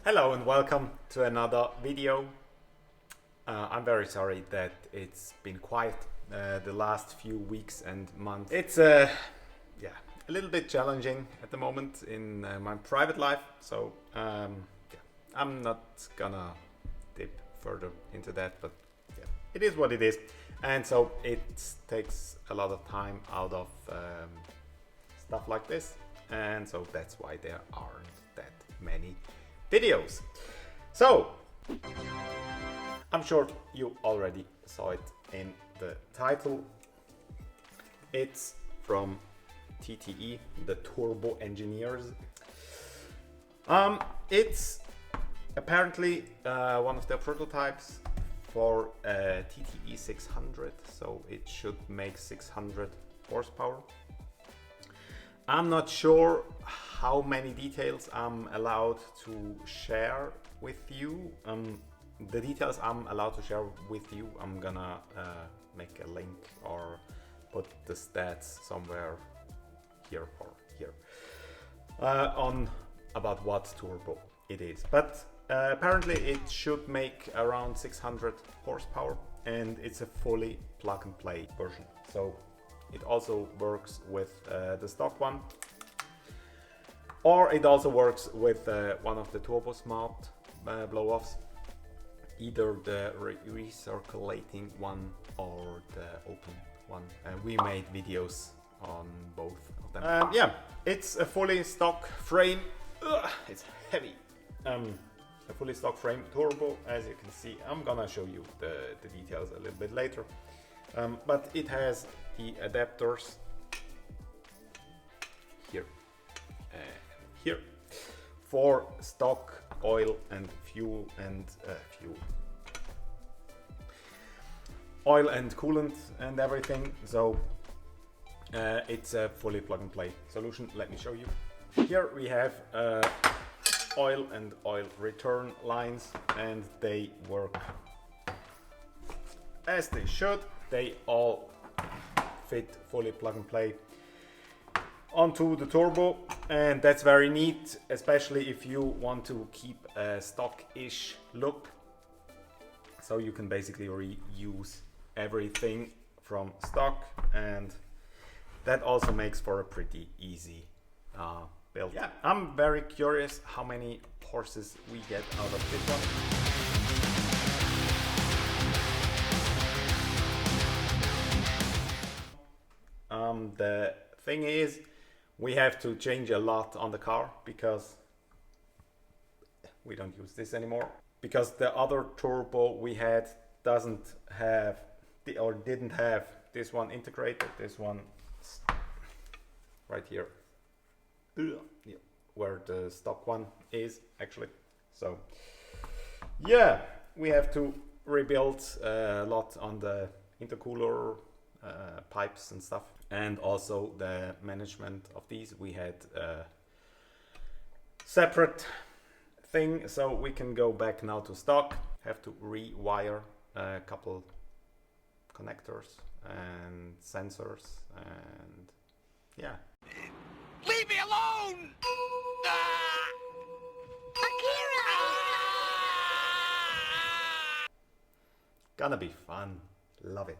Hello and welcome to another video. I'm very sorry that it's been quiet the last few weeks and months. It's a little bit challenging at the moment in my private life, so I'm not gonna dip further into that, but yeah, it is what it is, and so it takes a lot of time out of stuff like this, and so that's why there aren't that many videos. So I'm sure you already saw it in the title. It's from TTE The Turbo Engineers. It's apparently one of their prototypes for TTE 600, so it should make 600 horsepower. I'm not sure how many details I'm allowed to share with you. The details I'm allowed to share with you, I'm gonna make a link or put the stats somewhere here or here on about what turbo it is. But apparently it should make around 600 horsepower, and it's a fully plug and play version. So it also works with the stock one, or it also works with one of the Turbo Smart blow-offs, either the recirculating one or the open one. We made videos on both of them. Yeah, it's a fully stock frame. It's heavy. A fully stock frame turbo, as you can see. I'm gonna show you the details a little bit later. But it has the adapters here and here for stock oil and fuel and oil and coolant and everything. So it's a fully plug and play solution. Let me show you. Here we have oil and oil return lines, and they work as they should. They all fit fully plug and play onto the turbo, and that's very neat, especially if you want to keep a stock-ish look. So you can basically reuse everything from stock, and that also makes for a pretty easy build. Yeah, I'm very curious how many horses we get out of this one. The thing is, we have to change a lot on the car because we don't use this anymore, because the other turbo we had doesn't have or didn't have this one integrated. This one right here, where the stock one is actually. So yeah, we have to rebuild a lot on the intercooler pipes and stuff, and also the management of these. We had a separate thing, so we can go back now to stock. Have to rewire a couple connectors and sensors, and yeah. Leave me alone! Gonna be fun. Love it.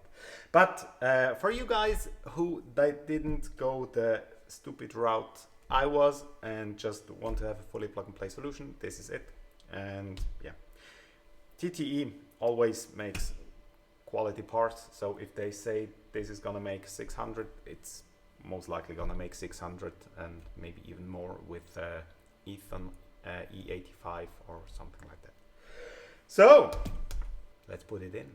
But for you guys who didn't go the stupid route I was and just want to have a fully plug and play solution, this is it. And yeah, TTE always makes quality parts, so if they say this is gonna make 600, it's most likely gonna make 600 and maybe even more with Ethan E85 or something like that. So let's put it in.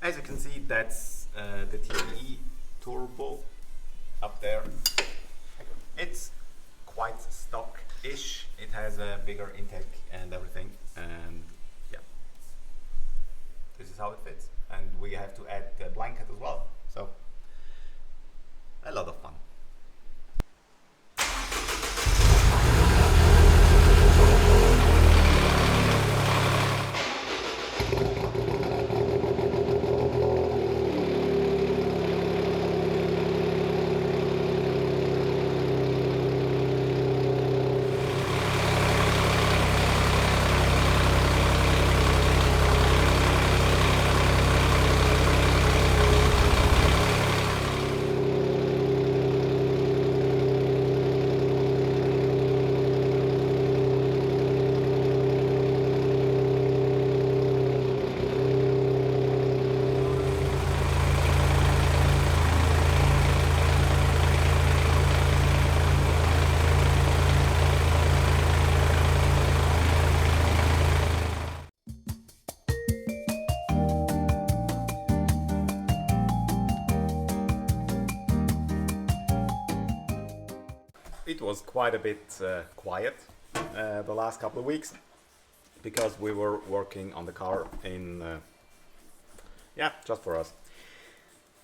As you can see, that's the TTE Turbo up there. It's quite stock-ish. It has a bigger intake and everything, and yeah, this is how it fits. And we have to add the blanket as well, so a lot of fun. it was quite a bit quiet the last couple of weeks because we were working on the car in just for us.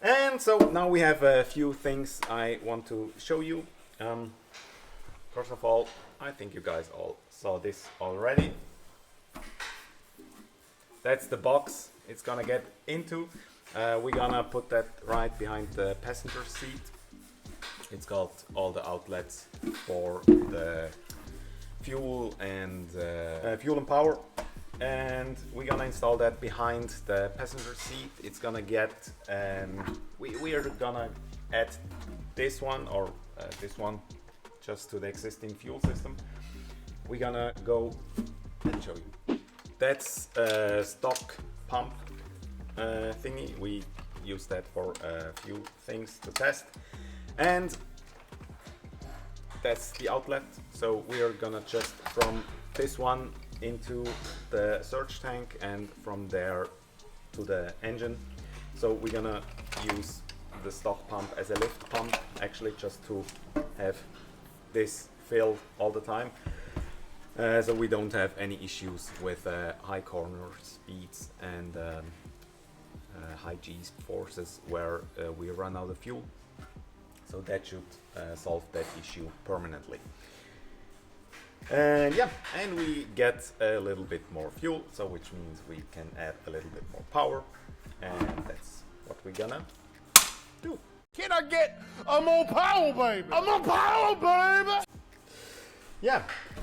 And so now we have a few things I want to show you. First of all, I think you guys all saw this already. That's the box it's gonna get into. We're gonna put that right behind the passenger seat. It's got all the outlets for the fuel and power, and we're gonna install that behind the passenger seat. It's gonna get we are gonna add this one or this one just to the existing fuel system. We're gonna go and show you. That's a stock pump thingy. We use that for a few things to test, and that's the outlet. So we are gonna just from this one into the surge tank and from there to the engine. So we're gonna use the stock pump as a lift pump, actually, just to have this filled all the time, so we don't have any issues with high corner speeds and high G forces where we run out of fuel. So that should solve that issue permanently. And and we get a little bit more fuel, so which means we can add a little bit more power, and that's what we're gonna do. Can I get a more power, baby? A more power, baby! Yeah,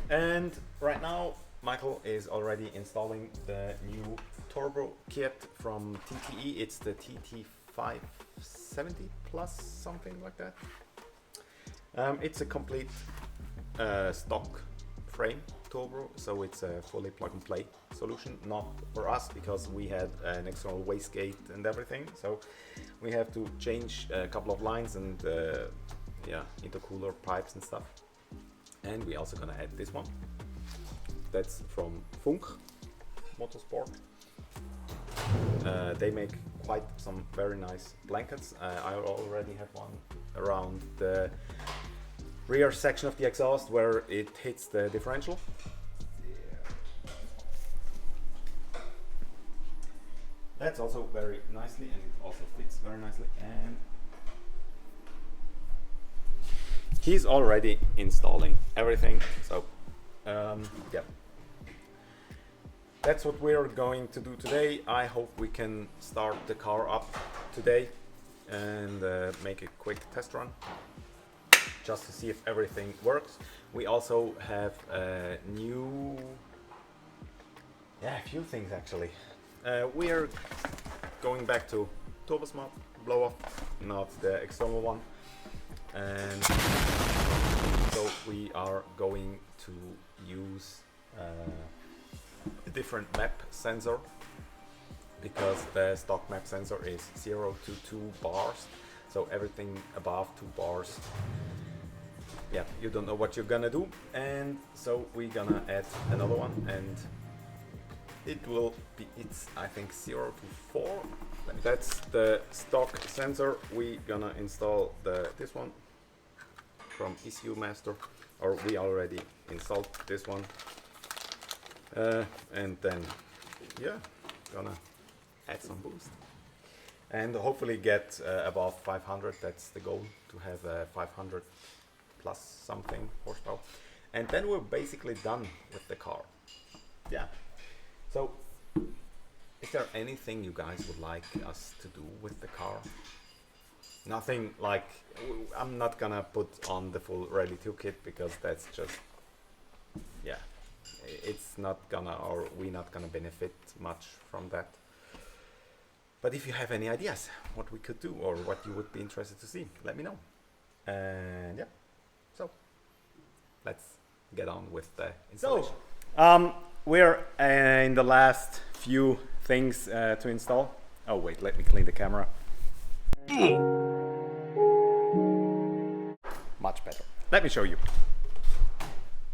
and right now Michael is already installing the new turbo kit from TTE. It's the TT 570+, something like that. It's a complete stock frame turbo, so it's a fully plug and play solution. Not for us because we had an external wastegate and everything, so we have to change a couple of lines and intercooler pipes and stuff. And we're also gonna add this one. That's from Funk Motorsport. They make quite some very nice blankets. I already have one around the rear section of the exhaust where it hits the differential. That's also very nicely, and it also fits very nicely. And he's already installing everything, so that's what we're going to do today. I hope we can start the car up today and make a quick test run just to see if everything works. We also have a few things actually. We are going back to turbo smog blow off, not the external one, and so we are going to use a different map sensor, because the stock map sensor is 0 to 2 bars, so everything above 2 bars, you don't know what you're gonna do. And so we're gonna add another one, and it's I think 0 to 4. That's the stock sensor. We're gonna install this one from ECU Master, or we already installed this one, and then gonna add some boost and hopefully get above 500. That's the goal, to have a 500 plus something horsepower, and then we're basically done with the car. So is there anything you guys would like us to do with the car? Nothing like, I'm not gonna put on the full Rally 2 kit, because that's just, it's not gonna, or we're not gonna benefit much from that. But if you have any ideas what we could do, or what you would be interested to see, let me know. And so let's get on with the installation. So we're in the last few things to install. Oh wait, let me clean the camera. Much better. Let me show you.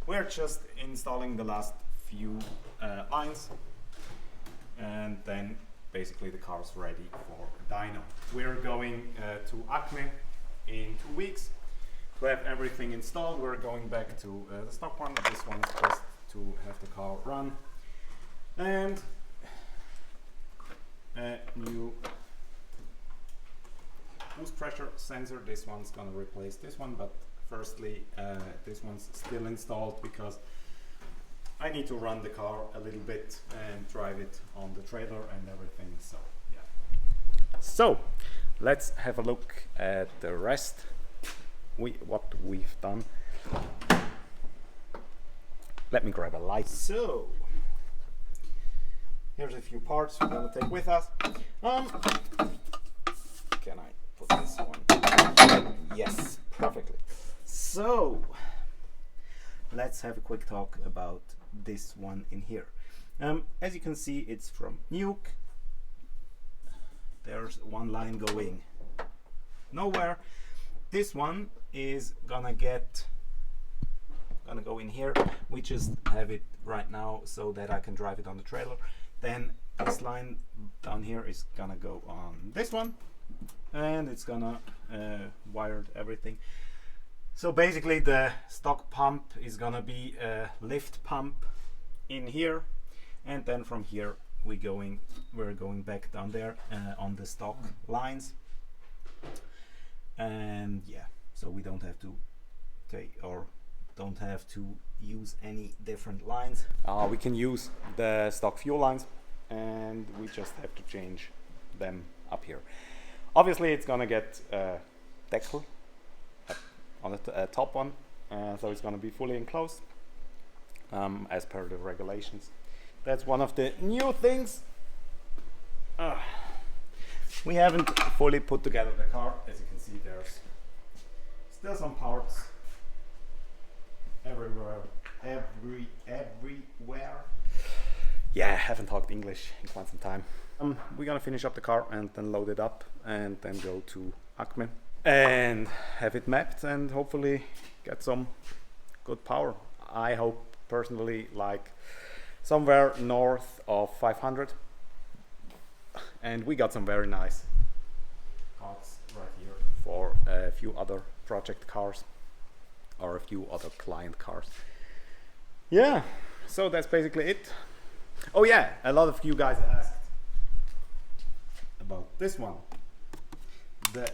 We're just installing the last few lines, and then basically the car's ready for dyno. We're going to Acme in 2 weeks to have everything installed, we're going back to the stock one. This one is just to have the car run. And a new boost pressure sensor. This one's gonna replace this one, but firstly this one's still installed because I need to run the car a little bit and drive it on the trailer and everything. So yeah. So let's have a look at the rest. What we've done. Let me grab a light. So here's a few parts we're gonna take with us. Can I put this one? Yes, perfectly. So let's have a quick talk about this one in here. As you can see, it's from Nuke. There's one line going nowhere. This one is gonna go in here. We just have it right now so that I can drive it on the trailer. Then this line down here is gonna go on this one, and it's gonna wire everything. So basically the stock pump is gonna be a lift pump in here, and then from here we're going back down there on the stock lines. And yeah, so we don't have to use any different lines. We can use the stock fuel lines, and we just have to change them up here. Obviously it's gonna get a decal on the top one, so it's gonna be fully enclosed as per the regulations. That's one of the new things. We haven't fully put together the car. As you can see, there's still some parts everywhere. Yeah, I haven't talked English in quite some time. We're gonna finish up the car and then load it up and then go to Acme and have it mapped and hopefully get some good power. I hope personally like somewhere north of 500. And we got some very nice cards right here for a few other project cars or a few other client cars. Yeah, so that's basically it. Oh yeah, a lot of you guys asked about this one, the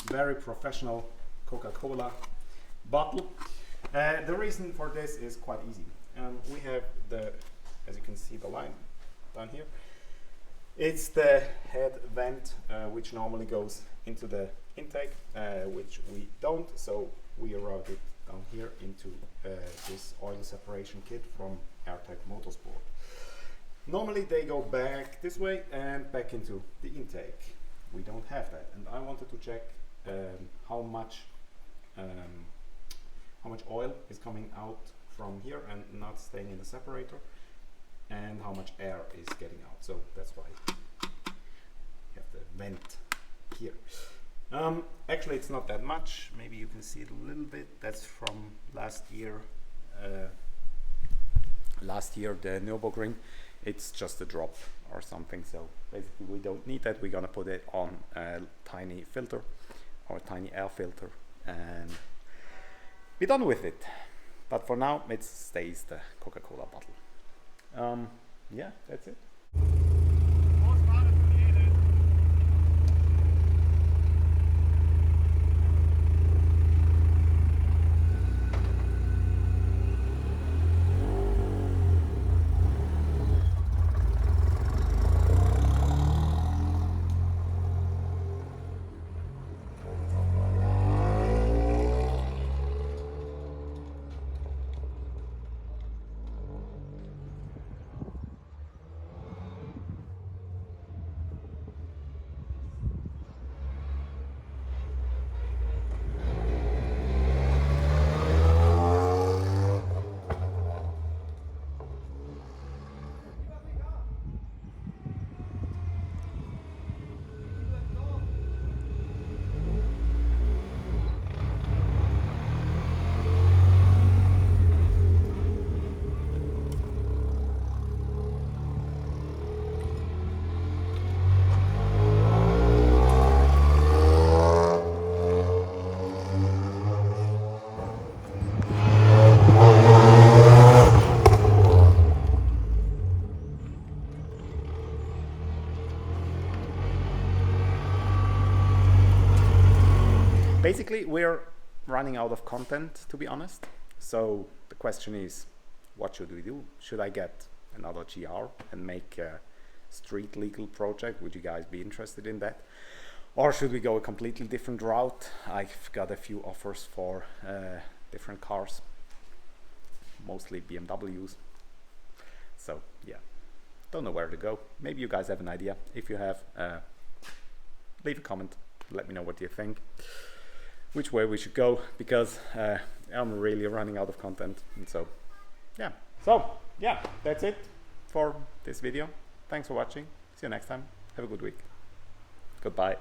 very professional Coca-Cola bottle. The reason for this is quite easy. We have as you can see, the line down here. It's the head vent, which normally goes into the intake, which we don't, so we route it down here into this oil separation kit from AirTech Motorsport. Normally they go back this way and back into the intake. We don't have that, and I wanted to check how much oil is coming out from here and not staying in the separator, and how much air is getting out. So that's why you have the vent here. Actually it's not that much, maybe you can see it a little bit. That's from last year, the Nürburgring. It's just a drop or something, so basically we don't need that. We're gonna put it on a tiny filter or a tiny air filter and be done with it. But for now it stays the Coca-Cola bottle. Yeah, that's it. running out of content, to be honest. So the question is, what should we do? Should I get another GR and make a street legal project? Would you guys be interested in that? Or should we go a completely different route? I've got a few offers for different cars, mostly BMWs. So yeah, don't know where to go. Maybe you guys have an idea. If you have, leave a comment. Let me know what you think, which way we should go, because I'm really running out of content. And so yeah, that's it for this video. Thanks for watching. See you next time. Have a good week. Goodbye.